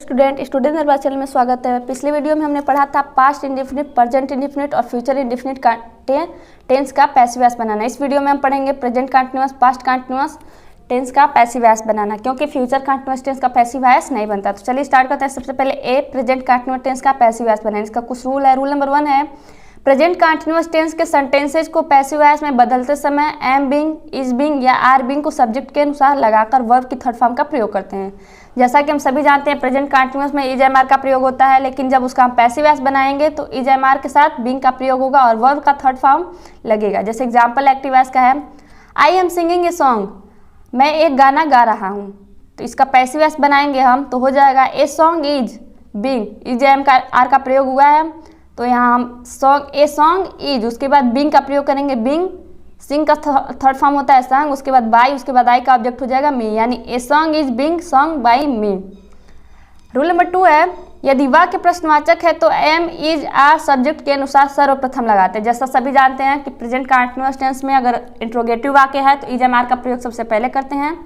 Student मेरे channel में स्वागत है। पिछले वीडियो में हमने पढ़ा था पास्ट इंडेफिनिट, प्रेजेंट इंडेफिनिट और फ्यूचर इंडेफिनिट टेंस का पैसिव वॉइस बनाना। इस वीडियो में हम पढ़ेंगे present continuous, past continuous tense का पैसिव वॉइस बनाना, क्योंकि फ्यूचर कंटीन्यूअस टेंस का पैसिव वॉइस नहीं बनता। तो चलिए स्टार्ट करते हैं। सबसे पहले प्रेजेंट कंटीन्यूअस टेंस का पैसिव वॉइस बनाना। इसका कुछ रूल है। रूल नंबर 1 है, प्रेजेंट कंटीन्यूअस टेंस के सेंटेंसेज को पैसिव वॉइस में बदलते समय एम बीइंग, इज बीइंग या आर बीइंग को सब्जेक्ट के अनुसार लगाकर वर्ब की थर्ड फॉर्म का प्रयोग करते हैं। जैसा कि हम सभी जानते हैं प्रेजेंट कंटीन्यूअस में इज एम आर का प्रयोग होता है, लेकिन जब उसका हम पैसिव वॉइस बनाएंगे तो इज एम आर के साथ बीइंग का प्रयोग होगा और वर्ब का थर्ड फॉर्म लगेगा। जैसे एग्जाम्पल एक्टिव वॉइस का है, I am singing a song, मैं एक गाना गा रहा हूँ। तो इसका पैसिव वॉइस बनाएंगे हम तो हो जाएगा a song is being, is am का आर का प्रयोग हुआ है तो यहाँ हम ए सॉन्ग इज, उसके बाद बीइंग का प्रयोग करेंगे बीइंग, सिंग का थर्ड फॉर्म होता है सॉन्ग, उसके बाद बाई, उसके बाद आई का ऑब्जेक्ट हो जाएगा मी, यानी ए song is being song by me. Rule number 2 है, यदि वाक्य प्रश्नवाचक है तो एम इज आर सब्जेक्ट के अनुसार सर्वप्रथम लगाते हैं। जैसा सभी जानते हैं कि प्रेजेंट कंटीन्यूअस टेंस में अगर इंट्रोगेटिव वाक्य है तो इज एम आर का प्रयोग सबसे पहले करते हैं।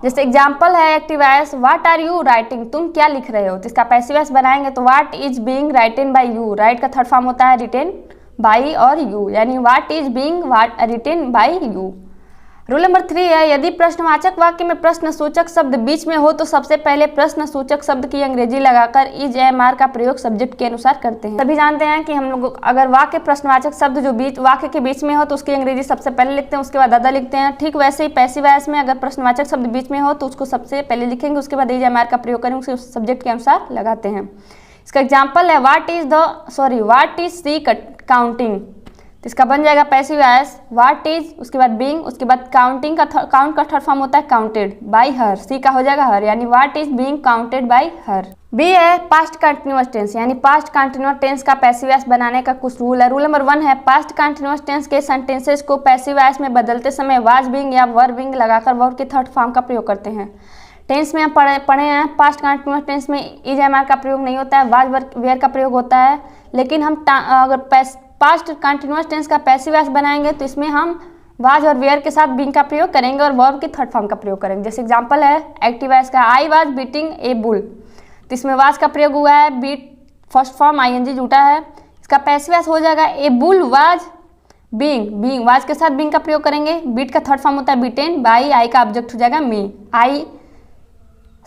जैसे एग्जाम्पल है active voice, what are you writing, तुम क्या लिख रहे हो। तो इसका पैसिव वॉइस बनाएंगे तो what is being written by you, write का थर्ड फॉर्म होता है रिटेन बाई और यू, यानी what is being written by you. Rule number 3 है, यदि प्रश्नवाचक वाक्य में प्रश्नसूचक शब्द बीच में हो तो सबसे पहले प्रश्नसूचक शब्द की अंग्रेजी लगाकर इज एम आर का प्रयोग सब्जेक्ट के अनुसार करते हैं। सभी जानते हैं कि हम लोग अगर वाक्य प्रश्नवाचक शब्द जो वाक्य के बीच में हो तो उसकी अंग्रेजी सबसे पहले लिखते हैं, उसके बाद अदर लिखते हैं। ठीक वैसे ही पैसिव वॉइस में अगर प्रश्नवाचक शब्द बीच में हो तो उसको सबसे पहले लिखेंगे, उसके बाद इज एम आर का प्रयोग करेंगे, उसके सब्जेक्ट के अनुसार लगाते हैं। इसका एग्जाम्पल है व्हाट इज सी काउंटिंग, तो इसका बन जाएगा पैसिव वॉइस व्हाट इज, उसके बाद बीइंग, उसके बाद काउंटिंग का काउंट का थर्ड फॉर्म होता है काउंटेड बाय हर, सी का हो जाएगा हर, यानी what is being counted by her. B है पास्ट कंटीन्यूअस टेंस, यानी पास्ट कंटीन्यूअस टेंस का पैसिव वॉइस बनाने का कुछ रूल है। रूल नंबर 1 है, पास्ट कंटीन्यूअस टेंस के सेंटेंसेस को पैसिव वॉइस में बदलते समय वाज बीइंग या वर बीइंग लगाकर वर्ब के थर्ड फॉर्म का प्रयोग करते हैं। टेंस में हम पढ़े हैं पास्ट कंटीन्यूअस टेंस में इज एम आर का प्रयोग नहीं होता है, वाज वेयर का प्रयोग होता है, लेकिन हम अगर पास्ट कंटीन्यूअस टेंस का पैसिव वॉइस बनाएंगे तो इसमें हम वाज और वेयर के साथ बीइंग का प्रयोग करेंगे और वर्ब के थर्ड फॉर्म का प्रयोग करेंगे। जैसे एग्जांपल है एक्टिव वॉइस का, I was beating A bull, तो इसमें वाज का प्रयोग हुआ है, बीट फर्स्ट फॉर्म आईएनजी जुटा है, इसका पैसिव वॉइस हो जाएगा ए बुल वाज बीइंग, वाज के साथ बीइंग का प्रयोग करेंगे, बीट का थर्ड फॉर्म होता है बीटेन बाई, आई का ऑब्जेक्ट हो जाएगा मी, आई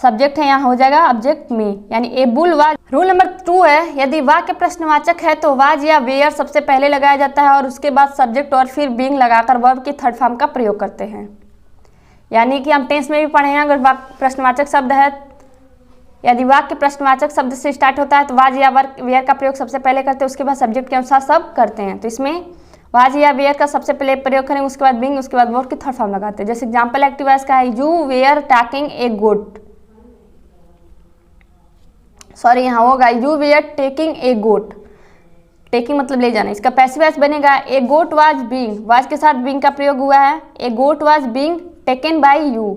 सब्जेक्ट है, यहाँ हो जाएगा ऑब्जेक्ट मी, यानी ए बुल वाज। रूल नंबर 2 है, यदि वाक्य प्रश्नवाचक है तो वाज या वेयर सबसे पहले लगाया जाता है और उसके बाद सब्जेक्ट और फिर बीइंग लगाकर वर्ब की थर्ड फॉर्म का प्रयोग करते हैं। यानी कि हम टेंस में भी पढ़े हैं, अगर प्रश्नवाचक शब्द है, यदि वाक्य प्रश्नवाचक शब्द से स्टार्ट होता है तो वाज या वेयर का प्रयोग सबसे पहले करते हैं, उसके बाद सब्जेक्ट के अनुसार सब करते हैं। तो इसमें वाज या वेयर का सबसे पहले प्रयोग करेंगे, उसके बाद बीइंग, उसके बाद वर्ब की थर्ड फॉर्म लगाते हैं। जैसे एग्जाम्पल एक्टिव वॉइस का है, you were talking a goat, यहाँ होगा you were taking a goat, taking मतलब ले जाना। इसका पैसिव वॉइस बनेगा a goat was being, was के साथ बीइंग का प्रयोग हुआ है, a goat was being taken by you,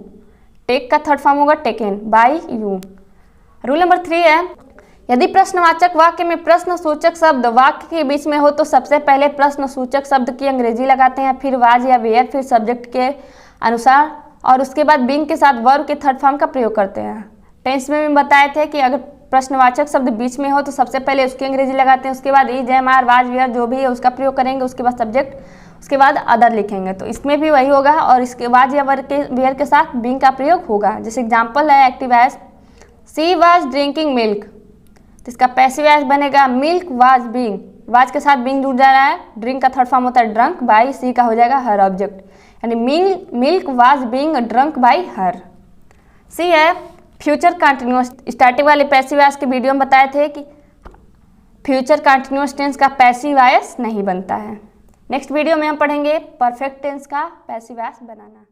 take का थर्ड फॉर्म होगा taken by you. Rule number 3 है, यदि प्रश्नवाचक वाक्य में प्रश्नसूचक शब्द वाक्य के बीच में हो तो सबसे पहले प्रश्नसूचक शब्द की अंग्रेजी लगाते हैं, फिर वाज या वेयर, फिर सब्जेक्ट के अनुसार और उसके बाद बीइंग के साथ वर्ब के थर्ड फॉर्म का प्रयोग करते हैं। टेंस में भी बताए थे कि अगर प्रश्नवाचक शब्द बीच में हो तो सबसे पहले उसकी अंग्रेजी लगाते हैं, उसके बाद is am are was were जो भी है उसका प्रयोग करेंगे, उसके बाद सब्जेक्ट, उसके बाद अदर लिखेंगे। तो इसमें भी वही होगा और इसके बाद या वेयर के साथ बीइंग का प्रयोग होगा। जैसे एग्जाम्पल है active voice, she was drinking milk, तो इसका पैसिव वॉइस बनेगा मिल्क वाज बीइंग, वाज के साथ बीइंग जुड़ जा रहा है, ड्रिंक का थर्ड फॉर्म होता है ड्रंक बाई, सी का हो जाएगा हर ऑब्जेक्ट, यानी milk was being drunk by her. C है फ्यूचर कंटीन्यूअस, स्टार्टिंग वाले पैसिव वॉइस के वीडियो में बताए थे कि फ्यूचर कंटीन्यूअस टेंस का पैसिव वॉइस नहीं बनता है। नेक्स्ट वीडियो में हम पढ़ेंगे परफेक्ट टेंस का पैसिव वॉइस बनाना।